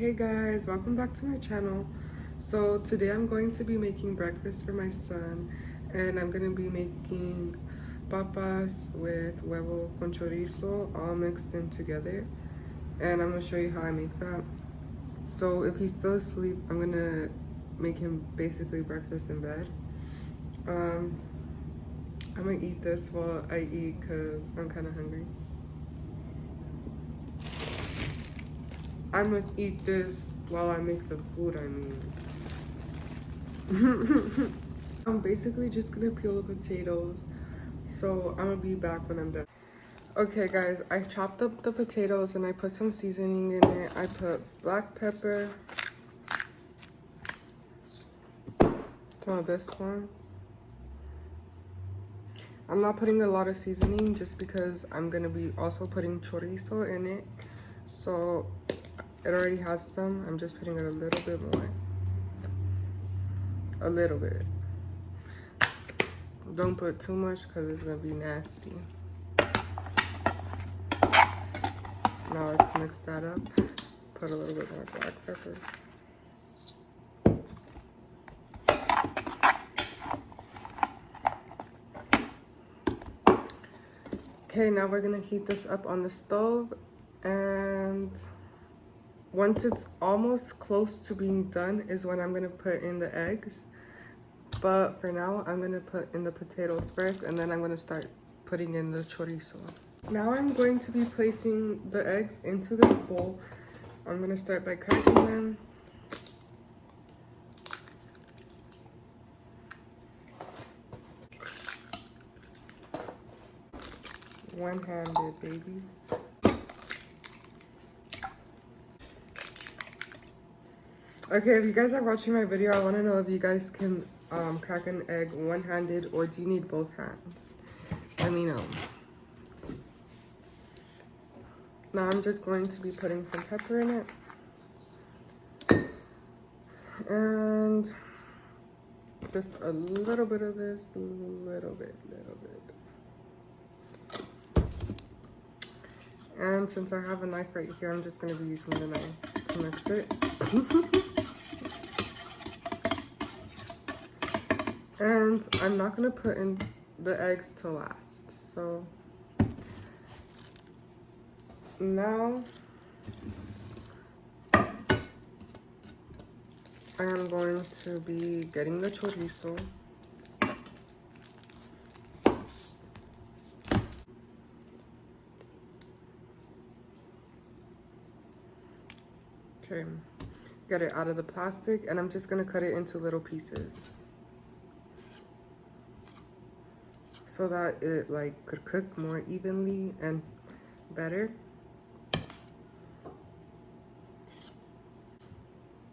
Hey guys, welcome back to my channel. So today I'm going to be making breakfast for my son, and I'm going to be making papas with huevo con chorizo all mixed in together, and I'm going to show you how I make that. So if he's still asleep, I'm going to make him basically breakfast in bed. I'm going to eat this while I eat because I'm kind of hungry. I'm going to eat this while I make the food, I'm basically just gonna peel the potatoes, so I'm gonna be back when I'm done. Okay guys, I chopped up the potatoes and I put some seasoning in it. I put black pepper, some of this one. I'm not putting a lot of seasoning just because I'm gonna be also putting chorizo in it, so it already has some. I'm just putting it a little bit more. A little bit. Don't put too much because it's gonna be nasty. Now let's mix that up. Put a little bit more black pepper. Okay, now we're gonna heat this up on the stove, and once it's almost close to being done is when I'm gonna put in the eggs. But for now, I'm gonna put in the potatoes first, and then I'm gonna start putting in the chorizo. Now I'm going to be placing the eggs into this bowl. I'm gonna start by cracking them. One-handed, baby. Okay, if you guys are watching my video, I want to know if you guys can crack an egg one-handed, or do you need both hands? Let me know. Now I'm just going to be putting some pepper in it. And just a little bit of this, little bit. And since I have a knife right here, I'm just gonna be using the knife to mix it. And I'm not gonna put in the eggs to last. So now I am going to be getting the chorizo. Okay, get it out of the plastic, and I'm just gonna cut it into little pieces so that it like could cook more evenly and better.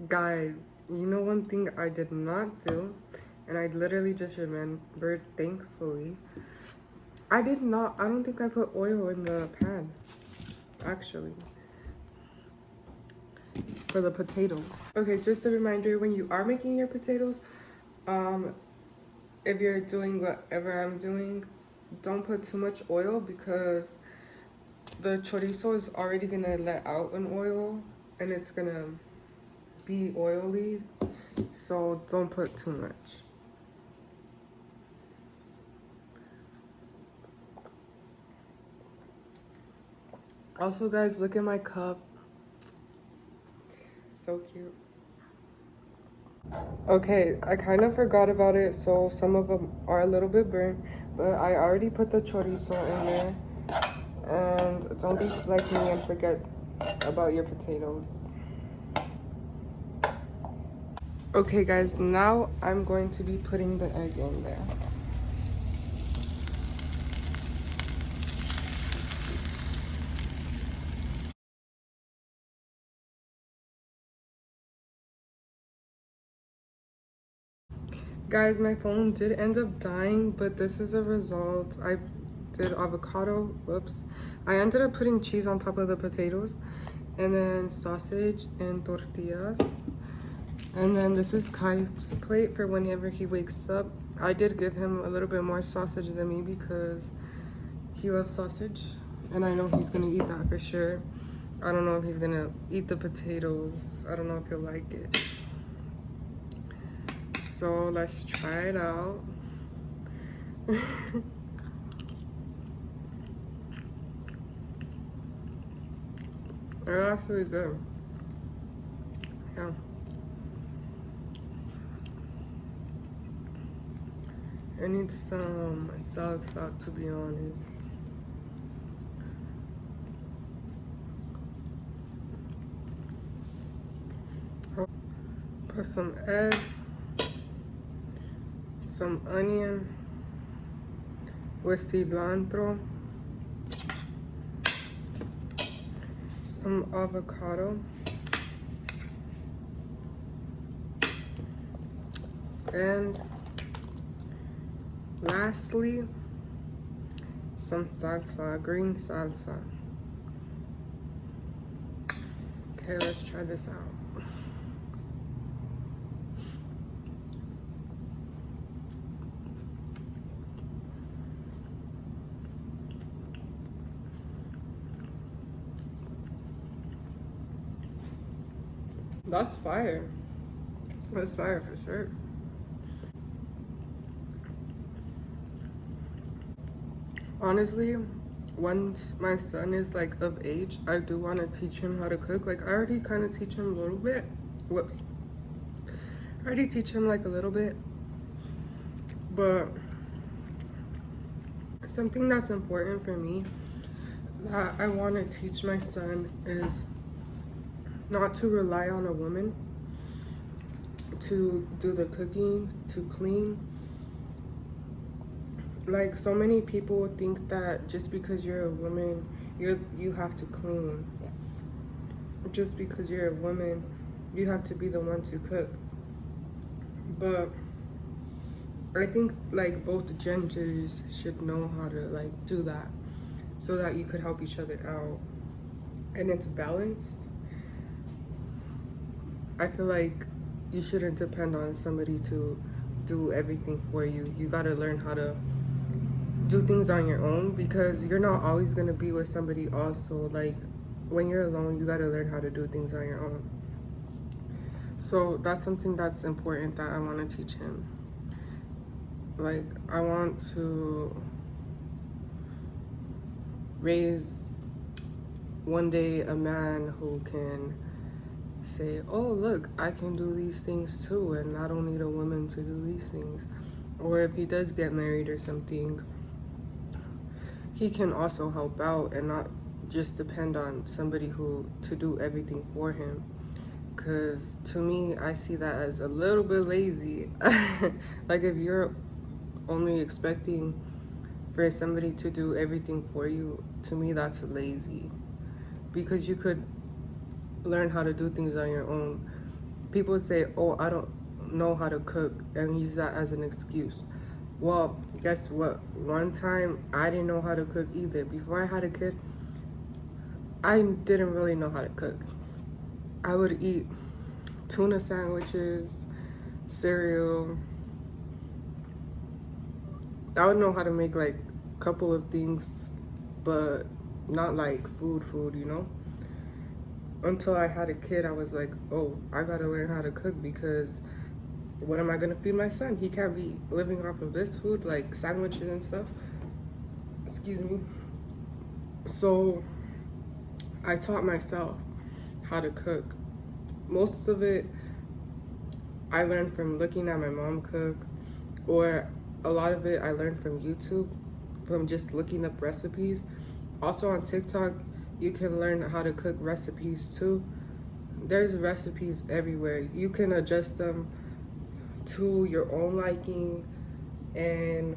Guys, you know one thing I did not do, and I literally just remembered, thankfully. I don't think I put oil in the pan, actually, for the potatoes. Okay, just a reminder, when you are making your potatoes, if you're doing whatever I'm doing, don't put too much oil because the chorizo is already gonna let out an oil and it's gonna be oily, so don't put too much. Also guys, look at my cup. So cute. Okay, I kind of forgot about it, so some of them are a little bit burnt, but I already put the chorizo in there. And don't be like me and forget about your potatoes. Okay guys, now I'm going to be putting the egg in there. Guys, my phone did end up dying, but this is a result. I did avocado, whoops. I ended up putting cheese on top of the potatoes, and then sausage and tortillas. And then this is Kai's plate for whenever he wakes up. I did give him a little bit more sausage than me because he loves sausage, and I know he's gonna eat that for sure. I don't know if he's gonna eat the potatoes. I don't know if he'll like it. So let's try it out. They're actually good. Yeah. I need some salsa, to be honest. Put some egg, some onion with cilantro, some avocado, and lastly, some salsa, green salsa. Okay, let's try this out. That's fire. That's fire for sure. Honestly, once my son is like of age, I do want to teach him how to cook. Like I already kind of teach him a little bit. Whoops. I already teach him like a little bit. But something that's important for me that I want to teach my son is not to rely on a woman to do the cooking, to clean. Like so many people think that just because you're a woman, you have to clean. Just because you're a woman, you have to be the one to cook. But I think like both genders should know how to like do that so that you could help each other out and it's balanced. I feel like you shouldn't depend on somebody to do everything for you. You got to learn how to do things on your own because you're not always going to be with somebody also. Like when you're alone, you got to learn how to do things on your own. So that's something that's important that I want to teach him. Like I want to raise one day a man who can say, oh look, I can do these things too and I don't need a woman to do these things. Or if he does get married or something, he can also help out and not just depend on somebody who to do everything for him. Because to me, I see that as a little bit lazy. Like if you're only expecting for somebody to do everything for you, to me that's lazy. Because you could learn how to do things on your own. People say, oh, I don't know how to cook, and use that as an excuse. Well, guess what? One time I didn't know how to cook either. Before I had a kid, I didn't really know how to cook. I would eat tuna sandwiches, cereal. I would know how to make like a couple of things, but not like food, you know? Until I had a kid, I was like, oh, I gotta learn how to cook because what am I gonna feed my son? He can't be living off of this food, like sandwiches and stuff. Excuse me. So I taught myself how to cook. Most of it I learned from looking at my mom cook, or a lot of it I learned from YouTube, from just looking up recipes. Also on TikTok, you can learn how to cook recipes too. There's recipes everywhere. You can adjust them to your own liking and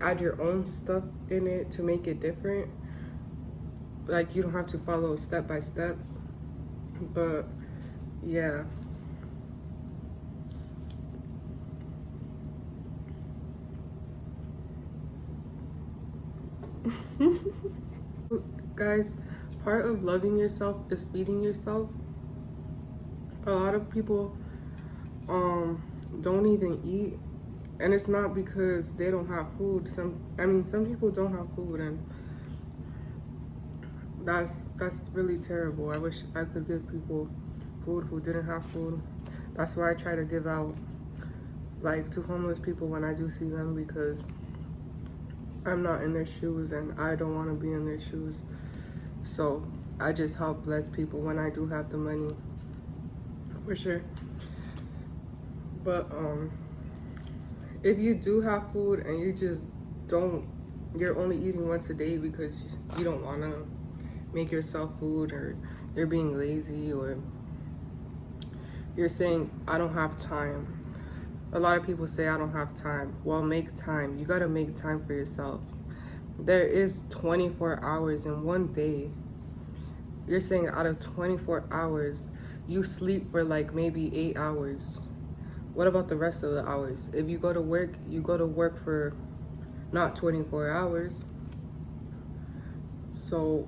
add your own stuff in it to make it different. Like you don't have to follow step by step. But yeah. Guys, part of loving yourself is feeding yourself. A lot of people don't even eat, and it's not because they don't have food. Some people don't have food, and That's really terrible. I wish I could give people food who didn't have food. That's why I try to give out like to homeless people when I do see them, because I'm not in their shoes and I don't want to be in their shoes. So I just help bless people when I do have the money, for sure. But if you do have food and you just don't, you're only eating once a day because you don't want to make yourself food, or you're being lazy, or you're saying I don't have time. A lot of people say I don't have time. Well, make time. You got to make time for yourself. There is 24 hours in one day. You're saying out of 24 hours, you sleep for like maybe 8 hours. What about the rest of the hours? If you go to work, you go to work for not 24 hours. So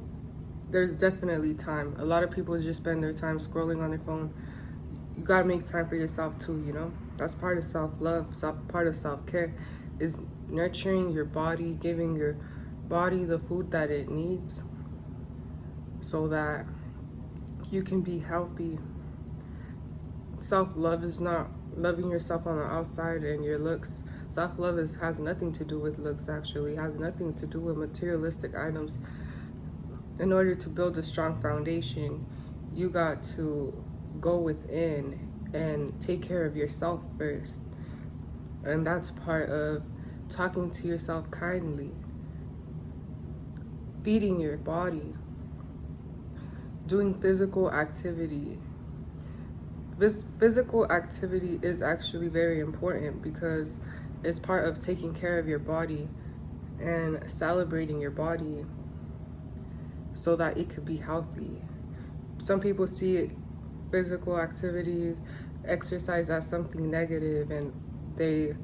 there's definitely time. A lot of people just spend their time scrolling on their phone. You gotta make time for yourself too, you know? That's part of self-love, part of self-care, is nurturing your body, giving your body the food that it needs so that you can be healthy. Self-love is not loving yourself on the outside and your looks. Self-love has nothing to do with looks, actually. It has nothing to do with materialistic items. In order to build a strong foundation, you got to go within and take care of yourself first. And that's part of talking to yourself kindly, feeding your body, doing physical activity. This physical activity is actually very important because it's part of taking care of your body and celebrating your body so that it could be healthy. Some people see physical activities, exercise, as something negative, and they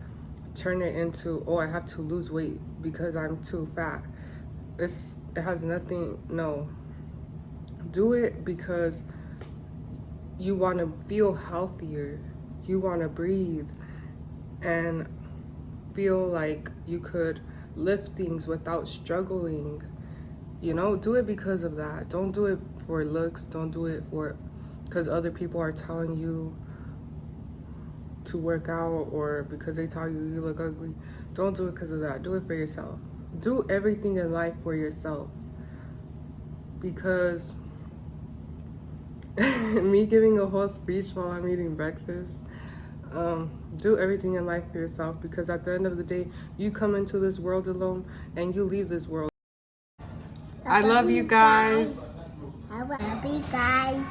turn it into, oh, I have to lose weight because I'm too fat. It has nothing, no. Do it because you want to feel healthier. You want to breathe and feel like you could lift things without struggling. You know, do it because of that. Don't do it for looks. Don't do it for because other people are telling you to work out, or because they tell you you look ugly. Don't do it because of that. Do it for yourself. Do everything in life for yourself. Because me giving a whole speech while I'm eating breakfast, do everything in life for yourself, because at the end of the day, you come into this world alone and you leave this world. I love you guys. I love you guys.